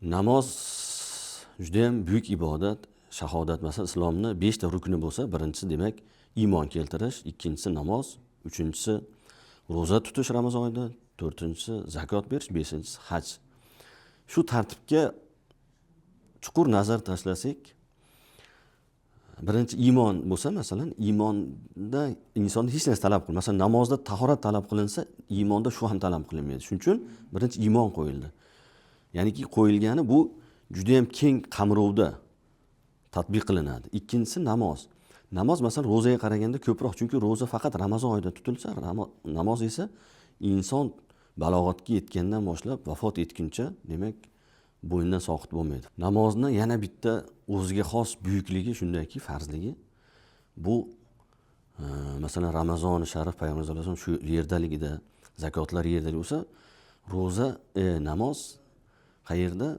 Namoz juda ham buyuk ibodat, shahodat. Masalan, islomni 5 ta rukni bo'lsa, birinchisi demak iymon keltirish, ikkinchisi namoz, uchinchisi ro'za tutish Ramazon oyida, to'rtinchisi zakot berish, beshinchisi haj. Shu tartibga chuqur nazar tashlasak, birinchi iymon bo'lsa, masalan, iymonda inson hech narsa talab qilmaydi. Masalan, namozda tahorat talab qilinsa, iymonda shu ham talab qilinmaydi. Shuning uchun birinchi iymon qo'yildi. Ya'niki qo'yilgani bu juda ham keng qamrovda tatbiq qilinadi. Ikkinchisi namoz. Namoz masalan ro'zaga qaraganda ko'proq, chunki ro'za faqat Ramazon oyida tutilsa, namoz esa inson balog'atga yetgandan boshlab vafot etguncha, demak, bo'yindan soqit bo'lmaydi. Namozni yana bitta o'ziga xos buyukligi shundaki, farzligi. Bu masalan Ramazon sharif Payg'ambar sollallohu alayhi vasallam shu yerdaligida, zakotlar yerdalik bo'lsa, ro'za, namoz qayerda?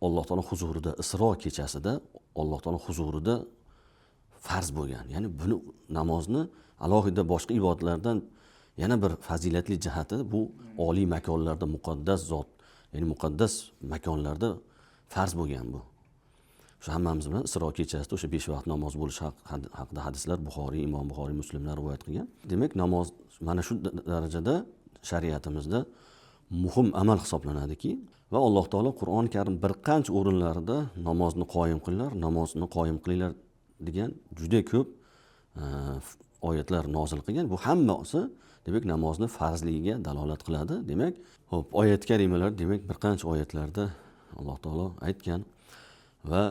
Alloh taolo huzurida, Isro kechasida Alloh taolo huzurida farz bo'lgan. Ya'ni buni namozni alohida boshqa ibodatlardan yana bir fazilatli jihati bu oliy makonlarda muqaddas zot, ya'ni muqaddas makonlarda farz bo'lgan bu. Shu hammamiz bilan Isro kechasida o'sha 5 vaqt namoz bo'lishi haqida hadislar Buxoriy, Imom Buxoriy, Muslimlar rivoyat qilgan. Demak, namoz mana shu darajada shariatimizda muhim amal hisoblanadiki, va Alloh taolo Qur'oni Karim bir qancha o'rinlarida namozni qoyim qilinglar, namozni qoyim qilinglar degan juda ko'p oyatlar nozil qilgan. Bu hammasi demak namozni farzligiga dalolat qiladi. Demak, xo'p, oyat karimalar demak bir qancha oyatlarda Alloh taolo aytgan va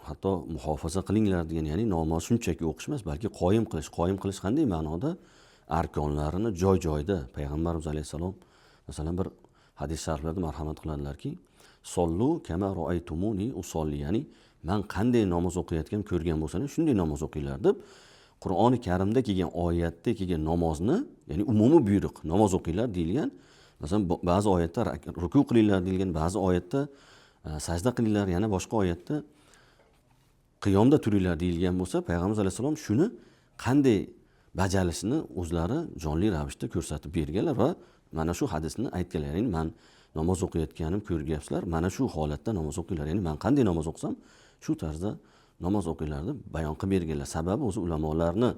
hatto muhofaza qilinglar degan, ya'ni namoz shunchaki o'qish emas, balki qoyim qilish. Qoyim qilish qanday ma'noda? Arkonlarini joy-joyida Payg'ambarimiz alayhisalom masalan bir hadis shariflarda marhamat qiladilarki, sollu kama ro'aytumuni usolli, ya'ni men qanday namoz o'qiyotgan ko'rgan bo'lsangiz shunday namoz o'qinglar deb Qur'oni Karimda kelgan oyatda kelgan namozni, ya'ni umumiy buyruq, namoz o'qinglar deyilgan. Masalan, ba'zi oyatda ruku qilinglar deyilgan, ba'zi oyatda sajda qilinglar, yana boshqa oyatda qiyomda turinglar deyilgan bo'lsa, Payg'ambar alayhisalom shuni qanday bajarishni o'zlari jonli ravishda ko'rsatib berganlar va mana shu hadisni aytganlar. Ya'ni men namoz o'qiyotganim ko'rgyapsizlar, mana shu holatda namoz o'qinglar. Ya'ni men qanday namoz o'qsam, shu tarzda namoz o'qinglar deb bayon qilib berganlar. Sababi o'zi ulamolarni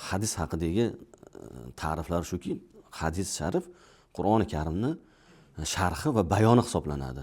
hadis haqidagi ta'riflari shuki, hadis sharif Qur'oni Karimni sharhi va bayoni hisoblanadi.